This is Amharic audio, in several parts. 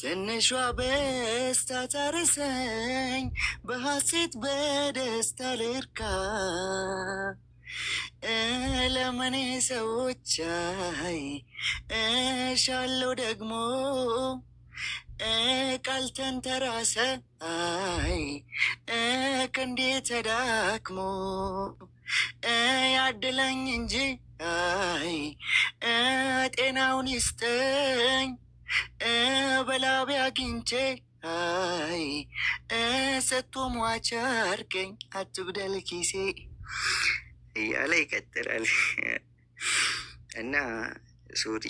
ትንሿ በስታ ታርሰኝ በሐሴት በደስታ ልርካ ለመኔ ሰዎች አይ እሻለው ደግሞ ቃል ተንተራሰ አይ ክንዴ ተዳክሞ ያድለኝ እንጂ አይ ጤናውን ይስጠኝ በላቢ አግኝቼ አይ ሰጥቶ ሟች አርገኝ አትጉደል ኪሴ እያለ ይቀጥላል። እና ሱሪ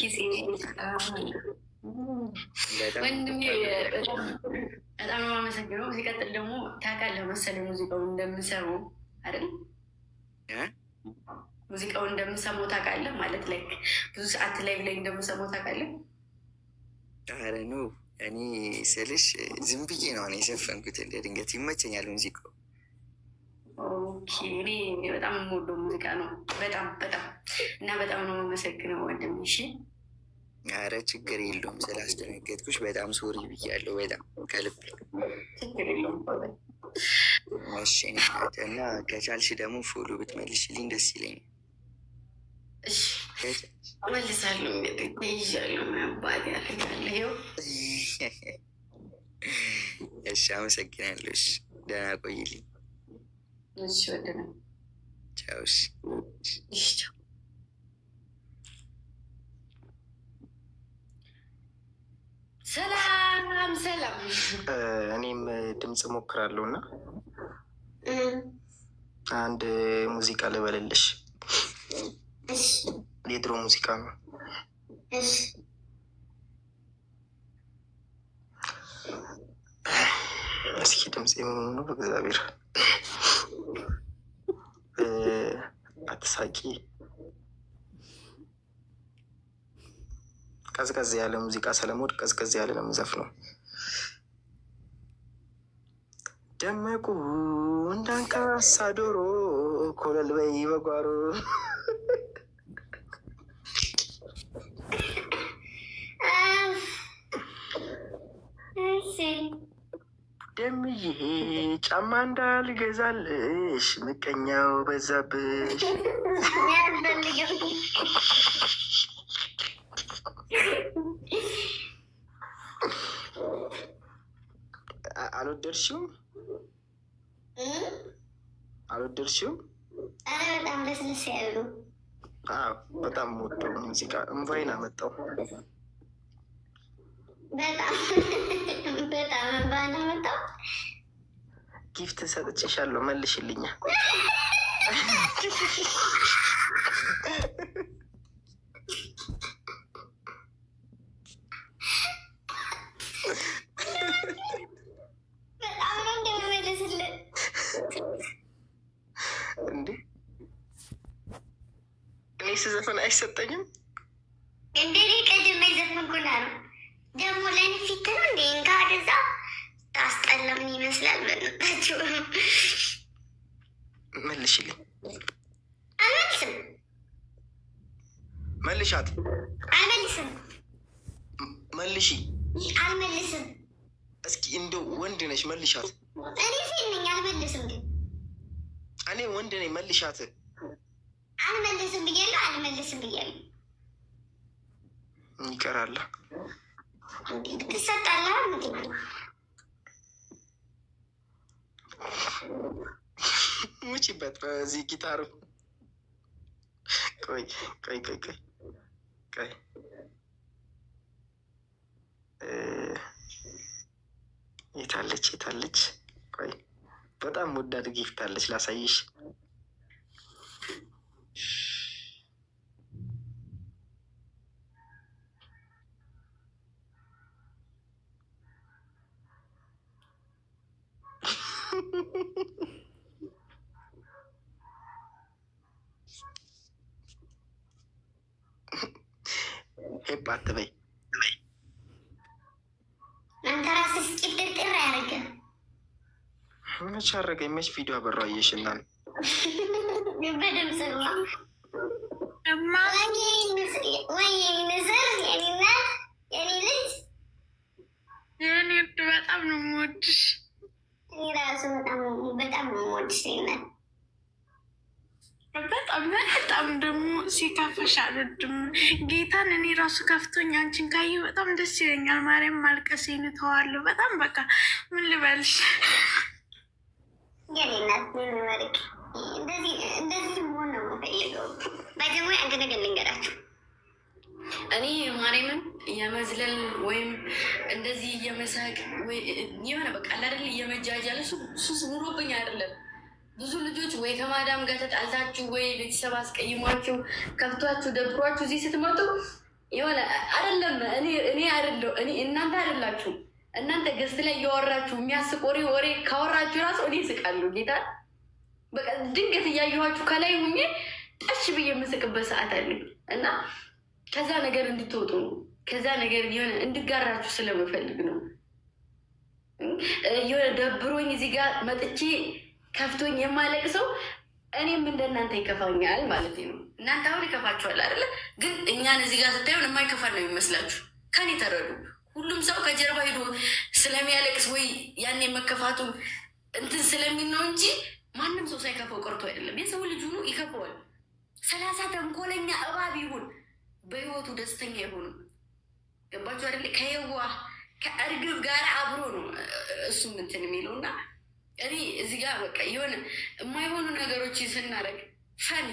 ወንድሜ በጣም ነው የማመሰግነው። ሲቀጥል ደግሞ ታውቃለህ መሰለኝ ሙዚቃውን እንደምሰማው አይደል? ሙዚቃውን እንደምሰማው ታውቃለህ ማለት ላይ ብዙ ሰዓት ላይ እንደምሰማው ታውቃለህ? ኧረ ነው እኔ ስልሽ ዝም ብዬ ነው የዘፈንኩት። እንደ ድንገት ይመቸኛል ሙዚቃው። እኔ በጣም የምወደው ሙዚቃ ነው። በጣም እና በጣም ነው የማመሰግነው ወንድሜ። እሺ ኧረ ችግር የለውም። ስላስደነገጥኩሽ በጣም ሶሪ ብያለሁ። በጣም ከልብ ችግር የለውም። እሺ እና ከቻልሽ ደግሞ ፎሎ ብትመልሽልኝ ደስ ይለኛል። እመልሳለሁ። ይዣለሁ አባት ያለው። እሺ አመሰግናለሁ። እሺ ደህና ቆይልኝ። እሺ ወደነ ቻው። እሺ ሰላም ሰላም። እኔም ድምፅ ሞክራለሁ እና አንድ ሙዚቃ ልበልልሽ። የድሮ ሙዚቃ ነው። እስኪ ድምፅ የምኑ ነው? በእግዚአብሔር አትሳቂ። ቀዝቀዝ ያለ ሙዚቃ ሰለሞድ ቀዝቀዝ ያለ ነው የምዘፍነው። ደመቁ እንዳንካሳ ዶሮ ኮለል በይ በጓሮ ደምዬ ጫማ እንዳልገዛልሽ ምቀኛው በዛብሽ። አልወደድሽውም? አልወደድሽውም? በጣም ለስለስ ያሉ በጣም ወደው ሙዚቃ እንቫይን አመጣው። በጣም እንቫይን አመጣው። ጊፍት ሰጥቼሻለሁ መልሽልኛል። እንዴ እኔ ስዘፈን አይሰጠኝም እንዴ? ቀድሜ ዘፈንኩና ነው ደግሞ ለእኔ ፊት ነው እንዴ? እንካ ወደዛ ታስጠላ። ምን ይመስላል? በነታችሁ መልሽልኝ። አልመልስም። መልሻት። አልመልስም። መልሺ። አልመልስም። እስኪ እንደው ወንድ ነሽ መልሻት። እኔ ሴት ነኝ። አልመልስም። ግን እኔ ወንድ ነኝ መልሻት። አልመልስም ብያለሁ። አልመልስም ብያለሁ። ይቀራል። ትሰጣለህ። ሙቺበት በዚህ ጊታሩ። ቆይ የታለች? ቆይ በጣም ወዳድ ጊፍት አለች ላሳይሽ። ሄፕ አትበይ። አንተ ራስህ እስኪጥርጥር አያደርግም። መች አደረገኝ? መች ቪዲዮ አበራ አየሽና በድምፅ ወይ ንስር የኔና የኔ ልጅ የኔ ውድ በጣም ነው የምወድሽ። ራሱ በጣም ነው የምወድሽ ይናል። በጣም ደግሞ ሲከፍሽ አልወድም ጌታን። እኔ ራሱ ከፍቶኝ አንቺን ካየሁ በጣም ደስ ይለኛል። ማርያም ማልቀሴን እተዋለሁ። በጣም በቃ ምን ልበልሽ የኔ እናት የሚመርቅ እንደዚህ መሆን ነው የምፈልገው። ባይዘሞ አንድ ነገር ልንገራችሁ። እኔ ማርያምን የመዝለል ወይም እንደዚህ የመሳቅ የሆነ በቃ አይደል የመጃጃል ሱስ ኑሮብኝ አይደለም። ብዙ ልጆች ወይ ከማዳም ጋር ተጣልታችሁ ወይ ቤተሰብ አስቀይሟችሁ ከፍቷችሁ ደብሯችሁ እዚህ ስትመጡ የሆነ አይደለም እኔ አይደለሁ እናንተ አይደላችሁ። እናንተ ገዝት ላይ እያወራችሁ የሚያስቅ ወሬ ካወራችሁ ራሱ እኔ እስቃለሁ። ጌታ በቃ ድንገት እያየኋችሁ ከላይ ሁኜ ጠሽ ብዬ የምስቅበት ሰዓት አለኝ እና ከዛ ነገር እንድትወጡ ነው። ከዛ ነገር የሆነ እንድጋራችሁ ስለምፈልግ ነው። የሆነ ደብሮኝ እዚህ ጋር መጥቼ ከፍቶኝ የማለቅ ሰው እኔም እንደናንተ ይከፋኛል ማለት ነው። እናንተ አሁን ይከፋችኋል አይደለ? ግን እኛን እዚህ ጋር ስታዩን የማይከፋል ነው የሚመስላችሁ። ከኔ ተረዱ። ሁሉም ሰው ከጀርባ ሄዶ ስለሚያለቅስ ወይ ያኔ መከፋቱ እንትን ስለሚል ነው እንጂ ማንም ሰው ሳይከፋው ቀርቶ አይደለም። የሰው ልጅ ሆኖ ይከፋዋል። 30 ተንኮለኛ እባብ ይሁን በህይወቱ ደስተኛ አይሆንም። ገባችሁ አይደለ? ከየዋህ ከእርግብ ጋር አብሮ ነው እሱም እንትን የሚለው እና እኔ እዚህ ጋር በቃ የሆነ የማይሆኑ ነገሮችን ስናደርግ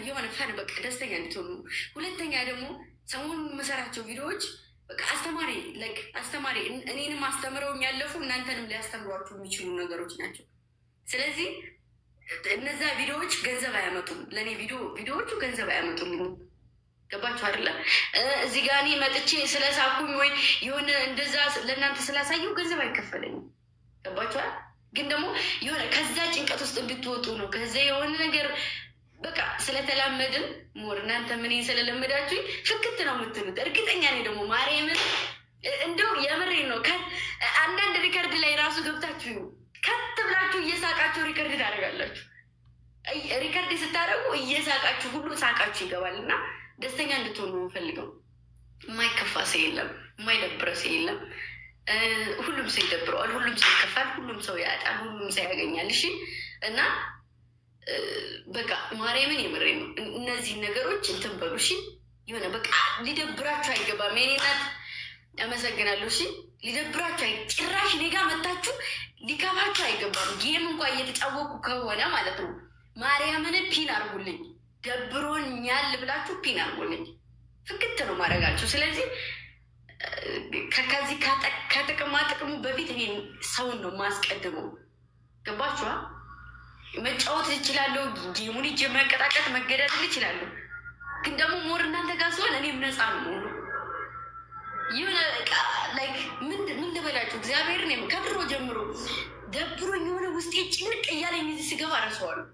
የሆነ ፈን በቃ ደስተኛ እንድትሆኑ። ሁለተኛ ደግሞ ሰሞኑን የምሰራቸው ቪዲዮዎች በቃ አስተማሪ እኔንም አስተምረው ያለፉ እናንተንም ሊያስተምሯችሁ የሚችሉ ነገሮች ናቸው። ስለዚህ እነዛ ቪዲዮዎች ገንዘብ አያመጡም። ለእኔ ቪዲዮዎቹ ገንዘብ አያመጡልኝም። ገባችሁ አይደለም? እዚህ ጋር እኔ መጥቼ ስለሳኩኝ ወይ የሆነ እንደዛ ለእናንተ ስላሳየው ገንዘብ አይከፈለኝም። ገባችኋል? ግን ደግሞ የሆነ ከዛ ጭንቀት ውስጥ እንድትወጡ ነው። ከዛ የሆነ ነገር በቃ ስለተላመድን ሞር እናንተ ምን ስለለመዳችሁ ፍክት ነው የምትሉት። እርግጠኛ ነኝ ደግሞ ማርያምን እንደው የምሬን ነው። አንዳንድ ሪከርድ ላይ ራሱ ገብታችሁ ከት ብላችሁ እየሳቃችሁ ሪከርድ ታደርጋላችሁ። ሪከርድ ስታደርጉ እየሳቃችሁ ሁሉ ሳቃችሁ ይገባል እና ደስተኛ እንድትሆኑ የምፈልገው። የማይከፋ ሰው የለም፣ የማይደብረ ሰው የለም። ሁሉም ሰው ይደብረዋል፣ ሁሉም ሰው ይከፋል፣ ሁሉም ሰው ያጣል፣ ሁሉም ሰው ያገኛል። እሺ እና በቃ ማርያምን የምሬ ነው። እነዚህ ነገሮች እንትን በሉ እሺ። የሆነ በቃ ሊደብራችሁ አይገባም። የኔ እናት አመሰግናለሁ። እሺ ሊደብራችሁ ጭራሽ እኔ ጋ መታችሁ ሊከፋችሁ አይገባም። ጌም እንኳ እየተጫወቁ ከሆነ ማለት ነው ማርያምን ፒን አርጉልኝ። ደብሮኛል ብላችሁ ፒን አርጉልኝ። ፍክት ነው ማድረጋችሁ። ስለዚህ ከዚህ ከጥቅማ ጥቅሙ በፊት እኔ ሰውን ነው ማስቀድመው። ገባችኋ? መጫወት እችላለሁ፣ ጌሙን እጅ መቀጣቀጥ መገዳደል እችላለሁ። ግን ደግሞ ሞር እናንተ ጋር ሲሆን እኔም ነፃ ነው መሆኑ። የሆነ ላይክ ምን ልበላችሁ፣ እግዚአብሔርን ከድሮ ጀምሮ ደብሮኝ የሆነ ውስጤ ጭንቅ እያለኝ እዚህ ስገባ እረሳዋለሁ።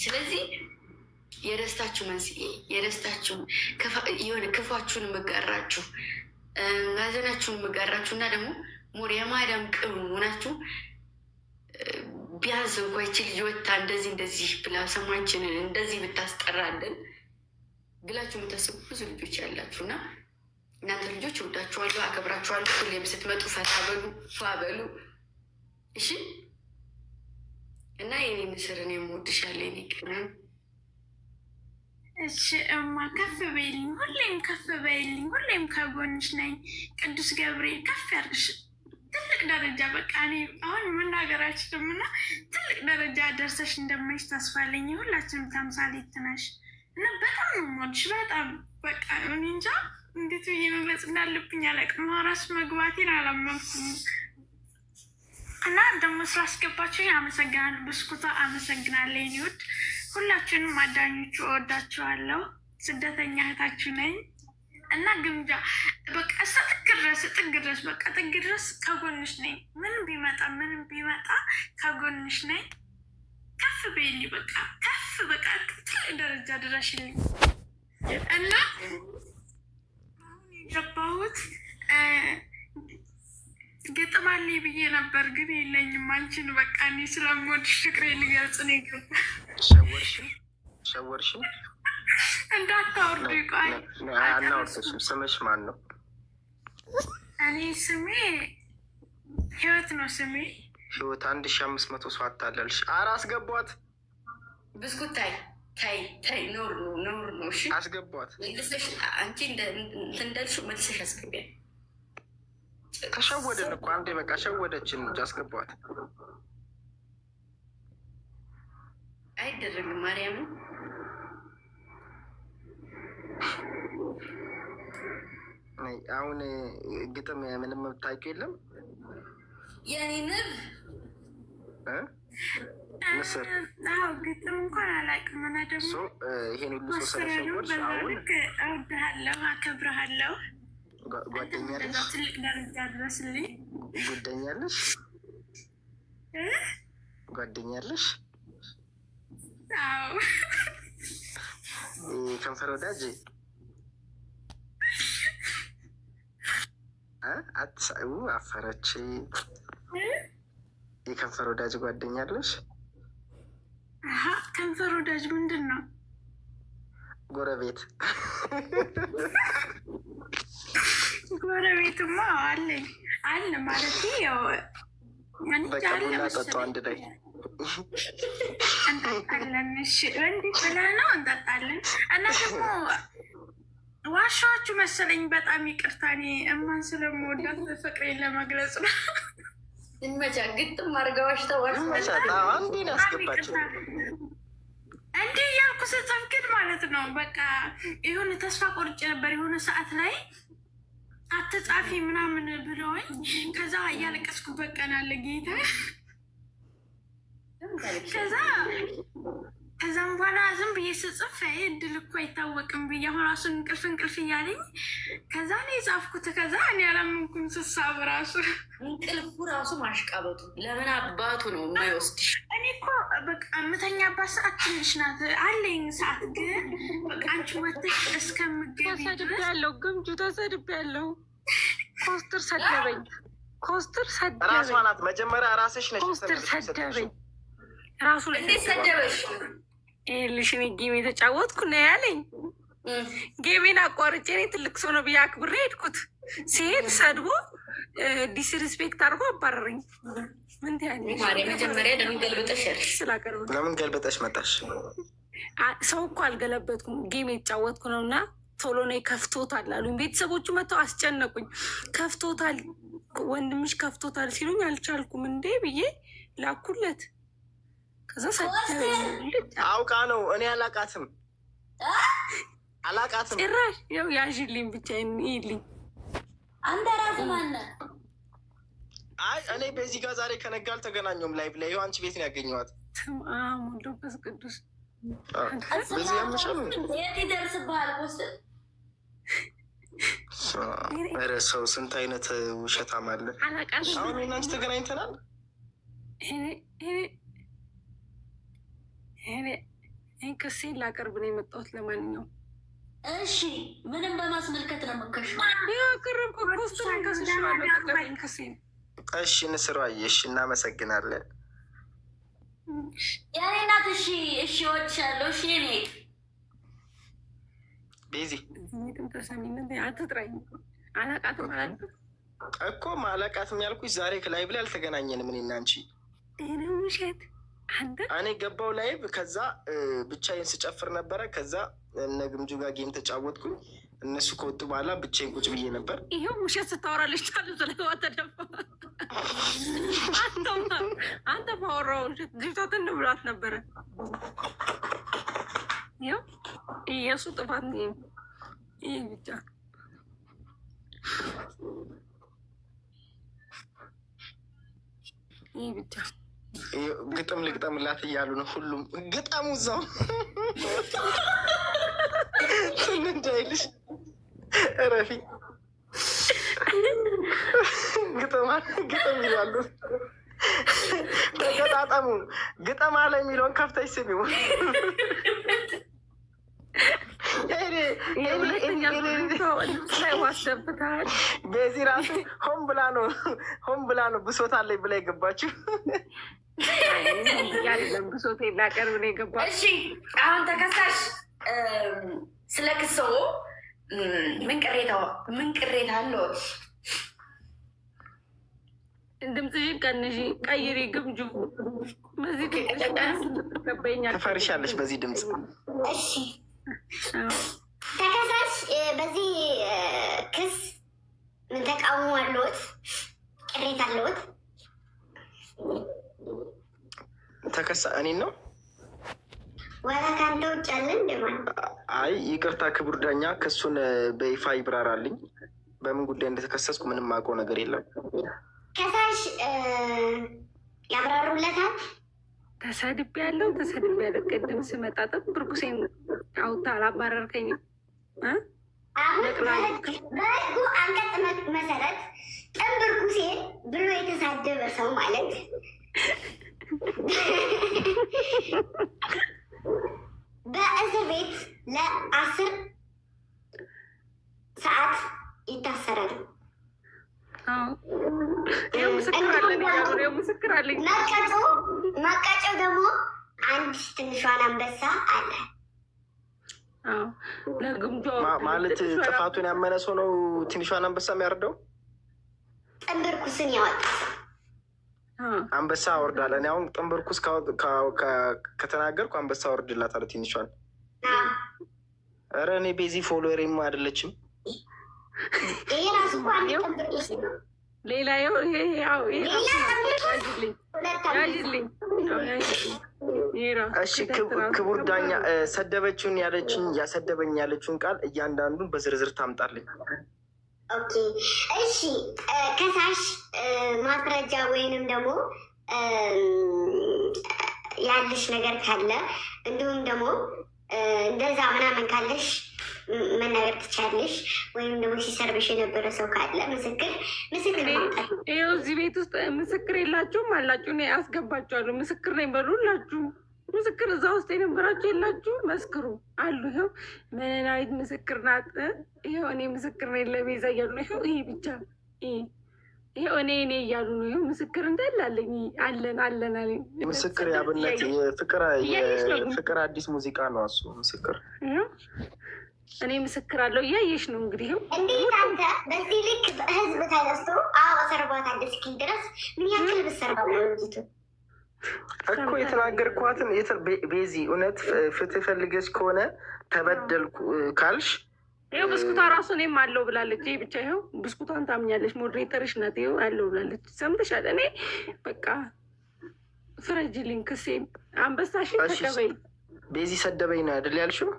ስለዚህ የደስታችሁ መንስኤ የደስታችሁ የሆነ ክፋችሁን የምጋራችሁ ሀዘናችሁን የምጋራችሁ እና ደግሞ ሞር የማዳም ቅም ሆናችሁ ቢያንስ እንኳ ይቺ ልጅ ወታ እንደዚህ ብላ ሰማችንን እንደዚህ ብታስጠራለን ብላችሁ የምታስቡ ብዙ ልጆች ያላችሁ እና እናንተ ልጆች እወዳችኋለሁ፣ አከብራችኋለሁ። ሁሌም ስትመጡ ፈታ በሉ፣ ፏ በሉ እሺ። እና የኔ ምስርን የምወድሻለሁ የኔ ቅመም። እሺ እማ ከፍ በይልኝ፣ ሁሌም ከፍ በይልኝ፣ ሁሌም ከጎንሽ ነኝ። ቅዱስ ገብርኤል ከፍ ያርግሽ ትልቅ ደረጃ። በቃ እኔ አሁን መናገር አልችልም እና ትልቅ ደረጃ ደርሰሽ እንደማይሽ ተስፋ አለኝ። ሁላችንም ተምሳሌት ነሽ እና በጣም ነው የምወድሽ። በጣም በቃ እኔ እንጃ እንዴት ብዬ መግለጽ እንዳለብኝ አላውቅም። ራሱ መግባቴን አላመንኩም እና ደግሞ ስላስገባችሁ አመሰግናለሁ። ብስኩታ አመሰግናለሁ የኔ ውድ። ሁላችሁንም አዳኞቹ እወዳችኋለሁ። ስደተኛ እህታችሁ ነኝ እና ግምጃ በቃ ጥግ ድረስ በቃ ጥግ ድረስ ከጎንሽ ነኝ። ምንም ቢመጣ ከጎንሽ ነኝ። ከፍ በይልኝ በቃ ከፍ በቃ ትልቅ ደረጃ ድረሽልኝ እና አሁን የገባሁት ግጥም አለኝ ብዬ ነበር ግን የለኝም። አንቺን በቃ እኔ ስለምወድሽ ፍቅሬ ልገልጽ ነው የገባ። ሸወርሽን እንዳታወርዱ ይቋል። አናወርድሽም። ስምሽ ማን ነው? እኔ ስሜ ህይወት ነው ስሜ። ህይወት 1500 ሰው አታለልሽ። ኧረ አስገቧት። ብስኩት ታይ ኖር ነው። እሺ አስገቧት። መልሰሽ አንቺ እንዳልሽው መልሰሽ አስገቢያል። ተሸወደን እኮ አንዴ በቃ ሸወደችን እንጂ አስገቧት። አይደረግም ማርያምን። አሁን ግጥም ምንም የምታውቂው የለም? የኔ ንብ ምስር ግጥም እንኳን አላውቅም። እና ደግሞ ይሄን ሁሉ ሰው ስለሸወድሽ አሁን እወድሃለሁ፣ አከብረሃለሁ። ጓደኛለሽ? ትልቅ ደረጃ ድረስልኝ። ጓደኛለሽ? አዎ። ከንፈር ወዳጅ አትሳዩ። አፈረች። የከንፈር ወዳጅ ጓደኛለሽ? ከንፈር ወዳጅ ምንድን ነው? ጎረቤት። ጎረቤትማ አለኝ አለ ማለት ያው በቃ ቡና ጠጡ አንድ ላይ እንጠጣለን። እሺ እንዲህ ብለህ ነው እንጠጣለን። እና ደግሞ ዋሻዎቹ መሰለኝ። በጣም ይቅርታ፣ እኔ እማን ስለምወዳት ፍቅሬን ለመግለጽ ነው። ይመቻ ግጥም አድርገዋሽ ተዋሽ አንዴን ያስገባቸው እንዲህ እያልኩ ስጽፍ ግን ማለት ነው በቃ የሆነ ተስፋ ቆርጬ ነበር የሆነ ሰዓት ላይ አትጻፊ ምናምን ብለውኝ፣ ከዛ እያለቀስኩበት ቀን አለ ጌታ። ከዛም በኋላ ዝም ብዬ ስጽፍ እድል እኮ አይታወቅም ብዬ አሁን ራሱን እንቅልፍ እያለኝ ከዛ እኔ የጻፍኩት ከዛ እኔ አላመንኩም። ስሳብ ራሱ እንቅልፉ ራሱ ማሽቃበጡ ለምን አባቱ ነው የማይወስድሽ? እኔ እኮ በቃ የምተኛባት ሰዓት ትንሽ ናት አለኝ ሰዓት፣ ግን በቃ አንቺ ወጥተሽ እስከምገቢ ተሰድቤያለሁ። ግምጁ ተሰድቤያለሁ። ኮስትር ሰደበኝ። ራሷ ናት መጀመሪያ። ራስሽ ነሽ ኮስትር ሰደበኝ። ራሱ ላይ እንዴት ሰደበሽ? ይኸውልሽ እኔ ጌም የተጫወትኩ ነው ያለኝ። ጌሜን አቋርጬ እኔ ትልቅ ሰው ነው ብዬ አክብሬ ሄድኩት። ሲሄድ ሰድቦ ዲስሪስፔክት አድርጎ አባረረኝ። ምን ትያለሽ? መጀመሪያ ለምን ገልብጠሽ ያልሽ? ስላቀርብ ለምን ገልብጠሽ መጣሽ? ሰው እኮ አልገለበጥኩም፣ ጌም የተጫወትኩ ነው እና ቶሎ ነው ከፍቶታል አሉኝ። ቤተሰቦቹ መጥተው አስጨነቁኝ። ከፍቶታል፣ ወንድምሽ ከፍቶታል ሲሉኝ አልቻልኩም እንዴ ብዬ ላኩለት። ከዛ አውቃ ነው። እኔ አላቃትም ጭራሽ። ያው ያዥልኝ ብቻ ይልኝ። አንተ ራሱ ማነ? አይ እኔ በዚህ ጋር ዛሬ ከነጋ አልተገናኘሁም። ላይቭ ላይ አንቺ ቤት ነው ያገኘኋት። መንፈስ ቅዱስ በዚህ ያመሻል። የት ይደርስብሃል? ኧረ ሰው ስንት አይነት ውሸታም አለ። አሁን እናንቺ ተገናኝተናል። ይህ ክሴን ላቀርብ ነው የመጣሁት። ለማንኛውም እሺ፣ ምንም በማስመልከት ነው መከሽ ያቀረብኩ ፖስቱን ከስሽዋለሁ። ክሴን እሺ፣ ንስሯዬ፣ እሺ፣ እናመሰግናለን። ያኔ ናት። እሺ፣ እወድሻለሁ። እሺ፣ እኔ ቤዚ ተሰሚነት አትጥራኝ። አላቃትም እኮ ማለቃትም ያልኩሽ ዛሬ ከላይቭ ላይ አልተገናኘንም እኔ እና አንቺ። ይሄን ውሸት እኔ ገባው ላይቭ፣ ከዛ ብቻዬን ስጨፍር ነበረ። ከዛ እነ ግምጁ ጋር ጌም ተጫወትኩኝ። እነሱ ከወጡ በኋላ ብቻዬን ቁጭ ብዬ ነበር። ይሄው ውሸት ስታወራለች ቻሉ ስለዋ ተደፋ። አንተ ባወራው ውሸት ልጅቷትን ብሏት ነበረ። ይኸው የእሱ ጥፋት ነው። ይህ ብቻ ግጥም ልግጠምላት እያሉ ነው ሁሉም። ግጠሙ እዛው እንዳይልሽ እረፊ። ግጥም ይላሉ። ተገጣጠሙ። ግጠማ ላይ የሚለውን ከፍተሽ ስሚው። በዚህ ራሱ ሆን ብላ ነው ብሶት አለኝ ብላ የገባችው። ብሶት ላቀርብ ነው የገባ። እሺ አሁን ተከሳሽ ስለ ክሶ ምን ቅሬታ አለው? ድምፅሽን ቀንሺ፣ ቀይሪ። ግምጁ በዚህ ትፈርሻለሽ በዚህ ድምፅ። እሺ ተከሳሽ በዚህ ክስ ምን ተቃውሞ አለዎት? ቅሬታ አለዎት? ተከሳ እኔን ነው ወላ ከአንተ ውጭ አለ እንደማን? አይ ይቅርታ ክቡር ዳኛ፣ ክሱን በይፋ ይብራራልኝ። በምን ጉዳይ እንደተከሰስኩ ምንም የማውቀው ነገር የለም። ከሳሽ ያብራሩለታል። ተሰድቤ ያለው ቅድም ስመጣ ብርኩሴን አውታ አላባረርከኝም። አሁን በህጉ አንቀጽ መሰረት ብርኩሴን ብሎ የተሳደበ ሰው ማለት በእስር ቤት ለ10 ሰዓት ይታሰራል። መቀጮ ደግሞ አንድ ትንሿን አንበሳ አለ ማለት ጥፋቱን ያመነ ሰው ነው ትንሿን አንበሳ የሚያርደው። ጥንብርኩስን ያወጣ አንበሳ አወርዳለሁ። እኔ አሁን ጥንብርኩስ ከተናገርኩ አንበሳ አወርድላታለሁ ትንሿን። ኧረ እኔ ቤዚ ፎሎወሬማ አይደለችም። ይሄ ራሱ እኮ አንድ ጥንብርኩስ ነው። ሌላ እሺ ክቡር ዳኛ፣ ሰደበችውን ያሰደበኝ ያለችውን ቃል እያንዳንዱን በዝርዝር ታምጣልኝ። ኦኬ እሺ። ከሳሽ ማስረጃ ወይንም ደግሞ ያለሽ ነገር ካለ እንዲሁም ደግሞ እንደዛ ምናምን ካለሽ መናገር ትቻለሽ። ወይም ደግሞ ሲሰርብሽ የነበረ ሰው ካለ ምስክር ማምጣት። ይኸው እዚህ ቤት ውስጥ ምስክር የላችሁም አላችሁ። እኔ አስገባችኋለሁ። ምስክር ነኝ በሉ ሁላችሁ። ምስክር እዛ ውስጥ የነበራችሁ የላችሁ መስክሩ አሉ። ይኸው መናዊት ምስክር ናት። ይኸው እኔ ምስክር ነኝ ለቤዛ እያሉ ነው። ይኸው ይሄ ብቻ ይኸው እኔ እያሉ ነው። ይኸው ምስክር እንዳላለኝ አለን አለኝ። ምስክር ያብነት የፍቅር አዲስ ሙዚቃ ነው እሱ ምስክር። እኔ ምስክር አለው እያየሽ ነው እንግዲህ። እንዴት አንተ በዚህ ልክ ህዝብ ተነስቶ ሰርቧታል እስኪል ድረስ ምን ያክል ብሰርባ ነው ልጅቱ እኮ የተናገርኳትን ቤዚ እውነት ፍትህ ፈልገሽ ከሆነ ተበደልኩ ካልሽ ይኸው ብስኩቷ ራሱ እኔም አለው ብላለች። ይህ ብቻ ይኸው ብስኩቷን ታምኛለች። ሞዴሬተርሽ ናት። ይኸው አለው ብላለች። ሰምተሻል? እኔ በቃ ፍረጅልኝ ክሴም አንበሳሽን ተቀበይ። ቤዚ ሰደበኝ ነው አይደል ያልሽው?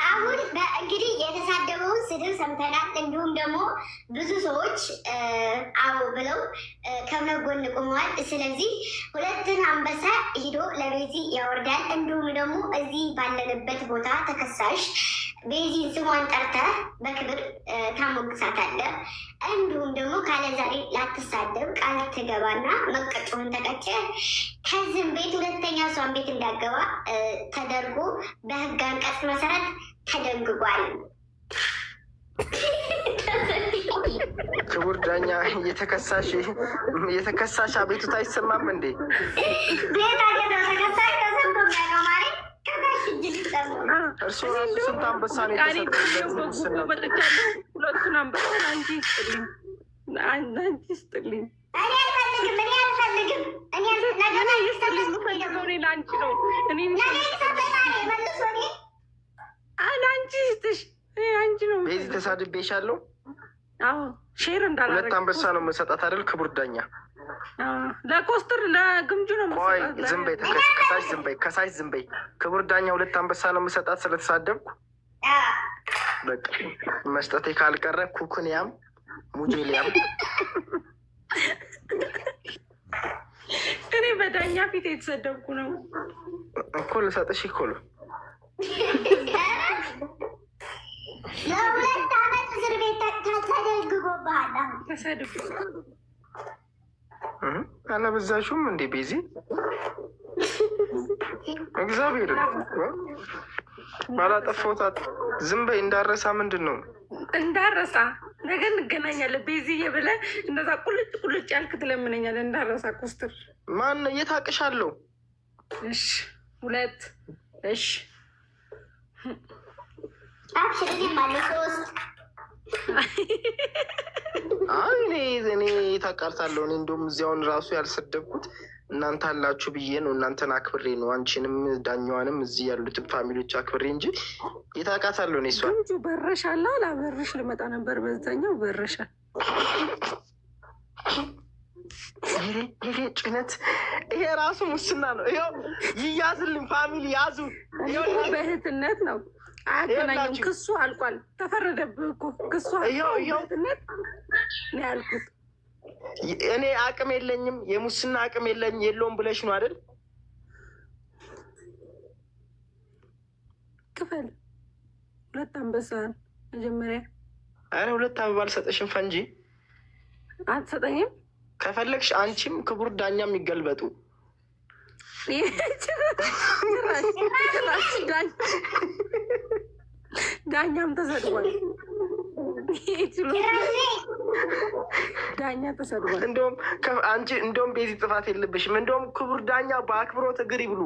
አሁን እንግዲህ የተሳደበውን ስድብ ሰምተናል። እንዲሁም ደግሞ ብዙ ሰዎች አዎ ብለው ከእምነት ጎን ቆመዋል። ስለዚህ ሁለትን አንበሳ ሂዶ ለቤዚ ያወርዳል። እንዲሁም ደግሞ እዚህ ባለንበት ቦታ ተከሳሽ ቤዚን ስሟን ጠርተህ በክብር ታሞግሳታለህ። እንዲሁም ደግሞ ካለ ዛሬ ላትሳደብ ቃል ትገባና መቀጮህን ተቀጨ። ከዚህም ቤት ሁለተኛ እሷን ቤት እንዳገባ ተደርጎ በህግ አንቀጽ መሰረት ተደንግጓል። ክቡር ዳኛ፣ የተከሳሽ አቤቱታ አይሰማም እንዴ? ቤት አገዳ ተከሳሽ ተሰምቶ የሚያውቀው ማሪ እርሱ ራሱ ስንት አንበሳ ነው የተሰጠው? ሁለቱን አንበሳ አንቺ ስጥልኝ፣ አንቺ ስጥልኝ። እኔ አልፈልግም። ለአንቺ ነው። ለአንቺ ስትሽ አንቺ ነው። ቤዚ ተሳድቤሻለሁ። አዎ ሼር እንዳላረግ ሁለት አንበሳ ነው መሰጣት አይደል? ክቡር ዳኛ ለኮስተር ለግምጁ ነው። ቆይ ዝም በይ ከሳሽ ዝም በይ፣ ከሳሽ ዝም በይ። ክቡር ዳኛ ሁለት አንበሳ ነው መሰጣት ስለተሳደብኩ በቃ መስጠቴ ካልቀረ ኩኩንያም ሙጄሊያም እኔ በዳኛ ፊት የተሰደብኩ ነው እኮ ልሰጥሽ እኮ ነው። ለሁለት ዓመት እስር ቤት ተደግጎብሃል። ተሰድብ አለበዛሹም እንዴ ቤዚ? እግዚአብሔር ባላጠፋሁት ዝም በይ። እንዳረሳ ምንድን ነው እንዳረሳ? ነገ እንገናኛለን ቤዚዬ ብለህ እንደዛ ቁልጭ ቁልጭ ያልክ ትለምነኛለህ። እንዳረሳ ኮስትር ማን እየታቅሻለሁ? እሺ ሁለት እሺ አብሽር ማለት ሶስት አይ እኔ ታውቃታለሁ። እኔ እንደውም እዚያውን ራሱ ያልሰደብኩት እናንተ አላችሁ ብዬ ነው። እናንተን አክብሬ ነው አንቺንም ዳኛዋንም እዚህ ያሉትን ፋሚሊዎች አክብሬ እንጂ የታውቃታለሁ። እኔ እሷ በረሻላ ላበርሽ ልመጣ ነበር በዛኛው በረሻ። ይሄ ጭነት ይሄ ራሱ ሙስና ነው። ይኸው ይያዝልን ፋሚሊ ያዙ። በእህትነት ነው አያገናኙም። ክሱ አልቋል። ተፈረደብህ እኮ ክሱ በእህትነት ነው ያልኩት። እኔ አቅም የለኝም የሙስና አቅም የለውም ብለሽ ነው አይደል? ክፈል 2 አንበሳ መጀመሪያ። አረ 2 አበባ አልሰጠሽም ፈንጂ። አትሰጠኝም? ከፈለግሽ አንቺም ክቡር ዳኛም ይገልበጡ። ዳኛም ተሰድቧል። ዳኛ ተሰድቧል። እንደውም ቤዚ ጥፋት የለብሽም። እንደውም ክቡር ዳኛ በአክብሮት እግር ይብሉ።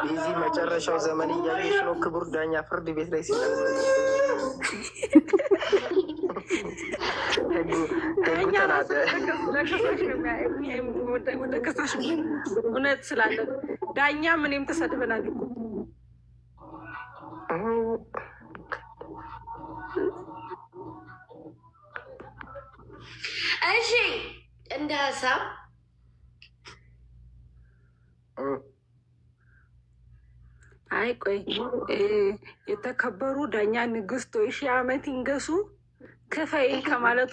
እዚህ መጨረሻው ዘመን እያየሽ ነው። ክቡር ዳኛ ፍርድ ቤት ላይ ሲለ ወደ ከሳሽ እውነት ስላለ ዳኛ ምንም ተሰድበናል እኮ እሺ እንደ ሀሳብ አይ ቆይ የተከበሩ ዳኛ ንግስት ወይ 1000 ዓመት ይንገሱ ክፈይ ከማለቶ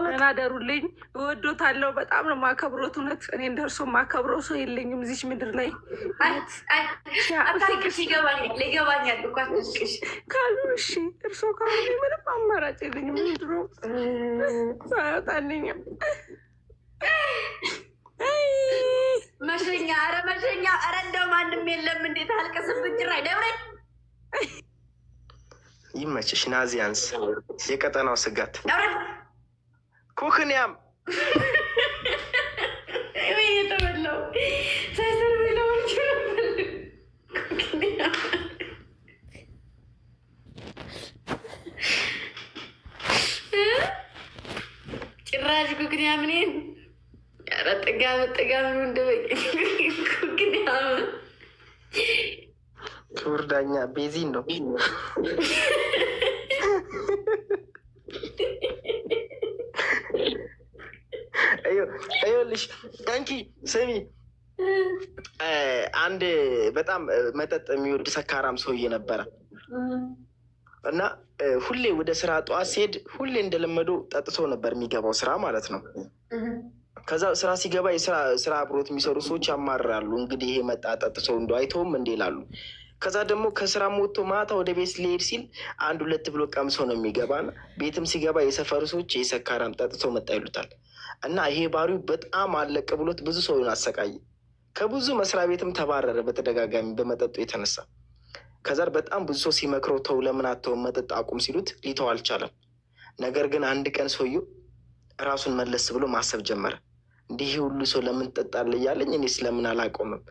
ተናደሩልኝ። እወዶታለሁ፣ በጣም ነው ማከብሮት። እውነት እኔ እንደርሶ ማከብረው ሰው የለኝም እዚች ምድር ላይ ሊገባኛል እኮ አትልቅሽ ካሉ እሺ፣ እርሶ ካሉ ምንም አማራጭ የለኝም። ድሮ ሳያወጣልኝም መሸኛ፣ ኧረ መሸኛ፣ ኧረ እንደው ማንም የለም። እንዴት አልቀስብን ጭራይ ደብረ ይመችሽ። ናዚያንስ የቀጠናው ስጋት ኩክንያም የተበላው ሳይሰር ቢለዎች ጭራሽ ኩክንያምኔን ኧረ ጥጋብ ነው እንደበቂ ኩክንያም ክቡር ዳኛ ቤዚን ነው ይኸውልሽ። አንቺ ስሚ፣ አንድ በጣም መጠጥ የሚወድ ሰካራም ሰውዬ ነበረ እና ሁሌ ወደ ስራ ጠዋት ሲሄድ ሁሌ እንደለመደው ጠጥቶ ነበር የሚገባው ስራ ማለት ነው። ከዛ ስራ ሲገባ ስራ አብሮት የሚሰሩ ሰዎች ያማራሉ። እንግዲህ ይሄ መጣ ጠጥቶ እንደ አይተውም እንዴ ይላሉ። ከዛ ደግሞ ከስራ ሞቶ ማታ ወደ ቤት ሊሄድ ሲል 1-2 ብሎ ቀምሶ ነው የሚገባና ቤትም ሲገባ የሰፈሩ ሰዎች የሰካራም ጠጥቶ መጣ ይሉታል። እና ይሄ ባሪው በጣም አለቅ ብሎት ብዙ ሰውን አሰቃየ። ከብዙ መስሪያ ቤትም ተባረረ በተደጋጋሚ በመጠጡ የተነሳ። ከዛ በጣም ብዙ ሰው ሲመክረው ተው፣ ለምን አተውም መጠጥ አቁም ሲሉት ሊተው አልቻለም። ነገር ግን አንድ ቀን ሰውየው ራሱን መለስ ብሎ ማሰብ ጀመረ። እንዲህ ሁሉ ሰው ለምን ትጠጣለህ እያለኝ እኔ ስለምን አላቆምም?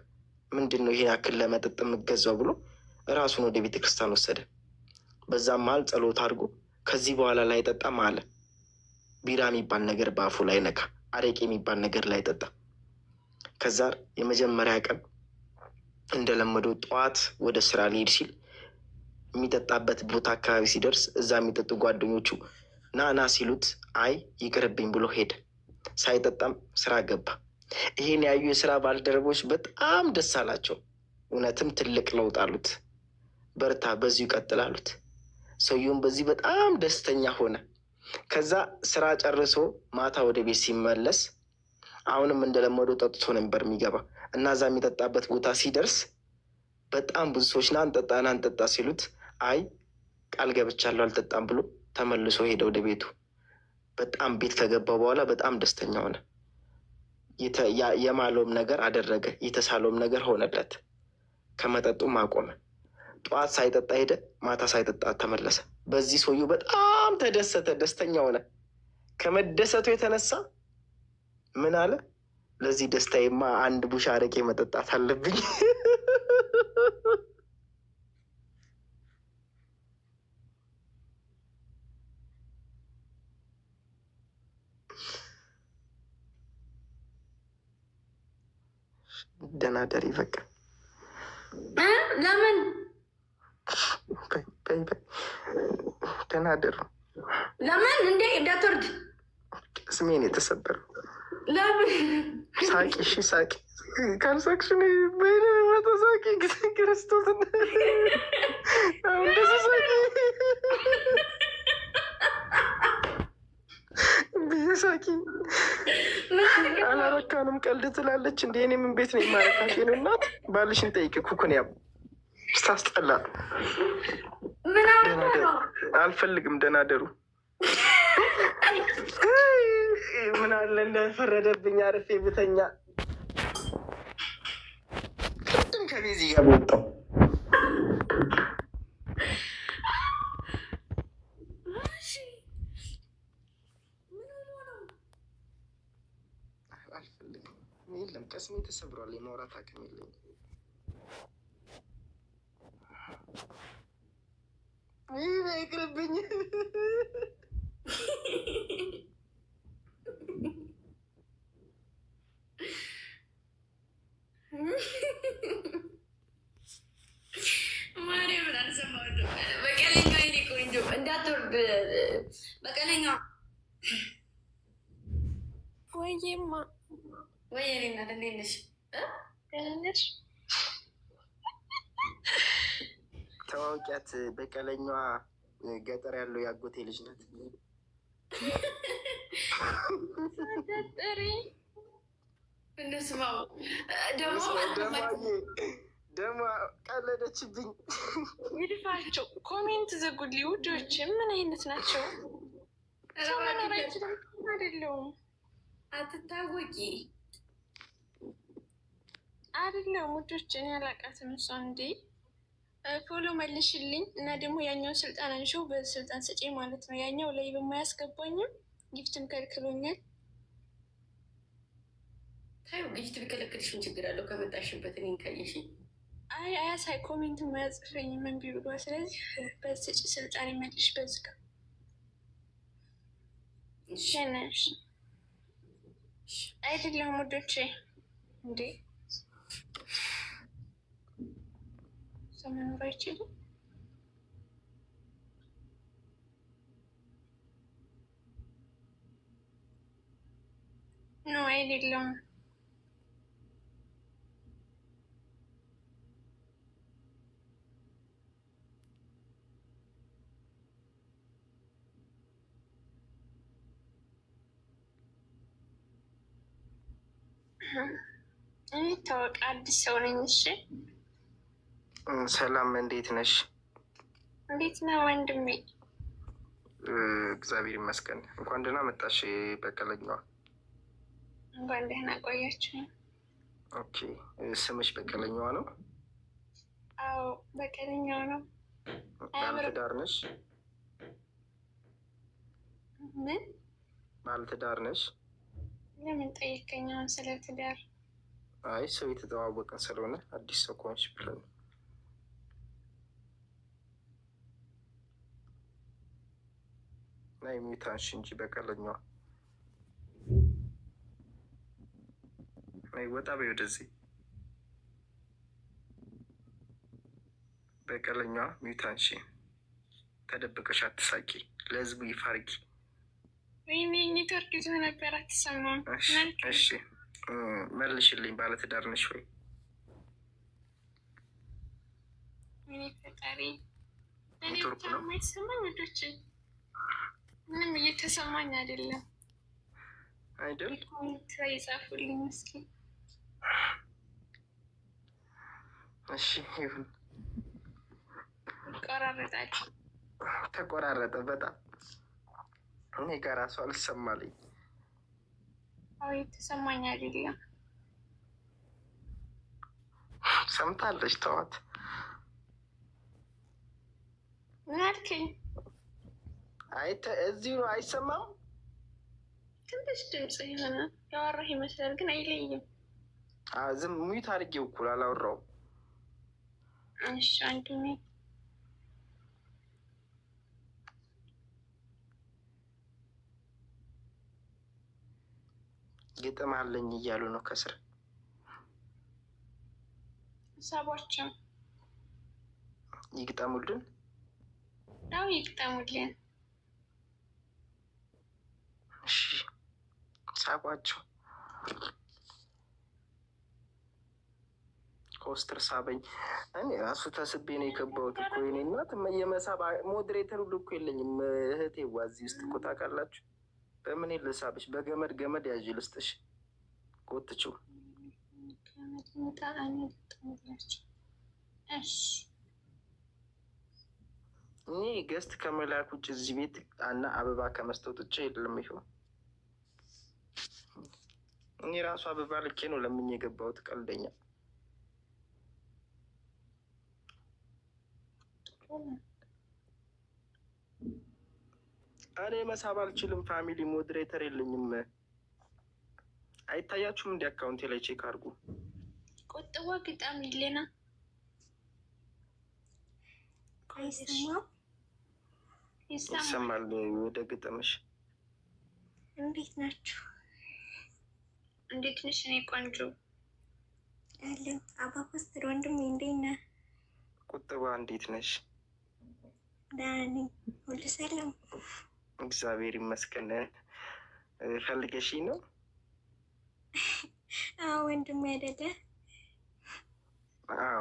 ምንድን ነው ይሄ ያክል ለመጠጥ የምገዛው ብሎ ራሱን ወደ ቤተ ክርስቲያን ወሰደ። በዛም መሀል ጸሎት አድርጎ ከዚህ በኋላ ላይ ጠጣም አለ። ቢራ የሚባል ነገር በአፉ ላይ ነካ፣ አረቄ የሚባል ነገር ላይ ጠጣ። ከዛ የመጀመሪያ ቀን እንደለመደው ጠዋት ወደ ስራ ሊሄድ ሲል የሚጠጣበት ቦታ አካባቢ ሲደርስ እዛ የሚጠጡ ጓደኞቹ ና ሲሉት አይ ይቅርብኝ ብሎ ሄደ። ሳይጠጣም ስራ ገባ። ይሄን ያዩ የስራ ባልደረቦች በጣም ደስ አላቸው። እውነትም ትልቅ ለውጥ አሉት። በርታ፣ በዚሁ ይቀጥል አሉት። ሰውየውም በዚህ በጣም ደስተኛ ሆነ። ከዛ ስራ ጨርሶ ማታ ወደ ቤት ሲመለስ አሁንም እንደለመደው ጠጥቶ ነበር የሚገባ እና እዛ የሚጠጣበት ቦታ ሲደርስ በጣም ብዙ ሰዎች ና እንጠጣ ሲሉት አይ ቃል ገብቻለሁ አልጠጣም ብሎ ተመልሶ ሄደ ወደ ቤቱ። በጣም ቤት ከገባ በኋላ በጣም ደስተኛ ሆነ። የማለውም ነገር አደረገ፣ የተሳለውም ነገር ሆነለት። ከመጠጡም አቆመ። ጠዋት ሳይጠጣ ሄደ፣ ማታ ሳይጠጣ ተመለሰ። በዚህ ሰውዬው በጣም ተደሰተ፣ ደስተኛ ሆነ። ከመደሰቱ የተነሳ ምን አለ? ለዚህ ደስታዬማ አንድ ቡሽ አረቄ መጠጣት አለብኝ። ደህና ደሪ በቃ። ለምን ደህና ደሩ። ለምን እንዴ እንዳትወርድ ቅስሜን የተሰበረው ለምን? ሳቂ፣ እሺ ሳቂ። ካልሳቅሽ መቶ ሳቂ። ክርስቶስ እንደዚ ሳቂ ብዬ ሳቂ። አላረካንም። ቀልድ ትላለች እንደ እኔ ምን ቤት ነው የማረካሽ? ነው እናት ባልሽን ጠይቅ። ኩኩንያ ስታስጠላ። አልፈልግም። ደህና ደሩ። ምን አለ እንደፈረደብኝ አርፌ ብተኛ። ቅድም ከቤዚ ጋር በወጣው አልፈልግም። የለም ቀስሜ ተሰብሯል። የማውራት አቅም የለኝም። ይቅርብኝ። ማርያምን አልሰማሁትም። በቀለኛ ይኔ ቆንጆ እንዳትወርድ በቀለኛ። ወይማ ወይ የኔ እናት እንዴት ነሽ? ነሽ ተዋውቂያት። በቀለኛዋ ገጠር ያለው ያጎቴ ልጅ ናት። ጠሪ እንደስማው ደግሞ ቀለደችብኝ። ይድፋቸው። ኮሜንት ዘጉልኝ ውዶች። ምን አይነት ናቸው? ሰው መኖር አይችልም አይደለውም። አትታወቂ አይደለውም ውዶች። እኔ አላቃትም እሷን። እንዴ ፎሎ መልሽልኝ እና ደግሞ ያኛውን ስልጣን አንሺው በስልጣን ስጪ ማለት ነው። ያኛው ላይ በማያስገባኝም ጊፍትም ከልክሎኛል። ታዩ ጊፍት ቢከለክልሽን ችግር አለው? ከመጣሽበት እኔን ካየሽኝ አይ አያሳይ ኮሜንት ማያጽፈኝ ምን ቢብሏ። ስለዚህ በስጪ ስልጣን ይመልሽ በዝጋ ሸነሽ አይደለም ውዶቼ። እንዴ ሰው መኖር አይችልም? ኖ አይደለም። እኔ ታወቅ አዲስ ሰው ነኝ። እሺ ሰላም፣ እንዴት ነሽ? እንዴት ነው ወንድሜ? እግዚአብሔር ይመስገን። እንኳን ደህና መጣሽ በቀለኛዋ። እንኳን ደህና ቆያችሁ። ኦኬ፣ ስምሽ በቀለኛዋ ነው? አዎ በቀለኛዋ ነው። ባለትዳር ነሽ? ምን ባለትዳር ነሽ? ለምን ጠይቀኝ አሁን ስለ ትዳር? አይ ሰው የተተዋወቀን ስለሆነ አዲስ ሰው ከሆንሽ ብለን። ናይ ሚታንሽ እንጂ በቀለኛዋ። ናይ ወጣ በይ ወደዚህ። በቀለኛዋ ሚታንሽ። ተደብቀሽ አትሳቂ፣ ለህዝቡ ይፋ አድርጊ። ወይኔ ኔትወርክ ይዞ ነበር አትሰማም። እሺ መልሽልኝ። ባለትዳር ነሽ ወይ? እኔ ፈጣሪ እኔ ብቻ የማይሰማኝ ወዶች ምንም እየተሰማኝ አይደለም አይደል? ስራ ይጻፉልኝ እስኪ። እሺ ይሁን። ይቆራረጣል። ተቆራረጠ በጣም እኔ ጋር ራሱ አልሰማልኝ። አዎ የተሰማኝ አይደለም። ሰምታለች። ተዋት። ምን አልከኝ? እዚሁ ነው አይሰማም። ትንሽ ድምፅ የሆነ ያወራህ ይመስላል ግን አይለይም። ዝም ሚዩት አድርጌው እኩል አላወራውም። እሺ አንዱኔ ግጥም አለኝ እያሉ ነው ከስር። ሀሳባቸው ይግጠሙልን። ያው ይግጠሙልን። እሺ ሳቋቸው። ኮስተር ሳበኝ። እኔ ራሱ ተስቤ ነው የገባሁት እኮ የእኔ እናት። የመሳብ ሞዴሬተር ሁሉ እኮ የለኝም እህቴ። ዋዚ ውስጥ እኮ ታውቃላችሁ። በምን ልሳብሽ? በገመድ ገመድ ያዥ ልስጥሽ። ቆጥችው እኔ ገስት ከመላክ ውጭ እዚህ ቤት እና አበባ ከመስጠት ውጭ የለም። ይኸው እኔ ራሱ አበባ ልኬ ነው ለምን የገባሁት። ቀልደኛ። እኔ መሳብ አልችልም። ፋሚሊ ሞዴሬተር የለኝም። አይታያችሁም? እንዲ አካውንቴ ላይ ቼክ አድርጉ። ቁጥዋ ግጣም ይሌና ይሰማል። ወደ ግጥምሽ። እንዴት ናችሁ? እንዴት ነሽ? እኔ ቆንጆ አለሁ። አባኮስትር ወንድሜ እንዴት ነህ? ቁጥባ እንዴት ነሽ? ደህና ነኝ። ሁሉ ሰላም? እግዚአብሔር ይመስገን። ፈልገሽኝ ነው? አዎ ወንድሜ አይደለ? አዎ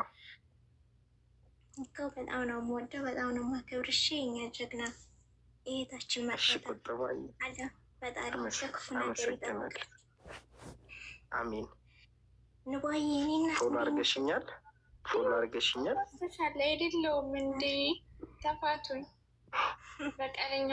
እኮ በጣም ነው የምወደው፣ በጣም ነው የማከብርሽ። የእኛ ጀግና እህታችን እሺ ቁጥባ አለ። ፈጣሪ ከክፉ ነገር ይጠብቅ። አሚን። ንቧዬ እኔና ፎሎ አድርገሽኛል? ፎሎ አድርገሽኛል? አይደለሁም እንዴ? ተፋቱኝ በቀለኛው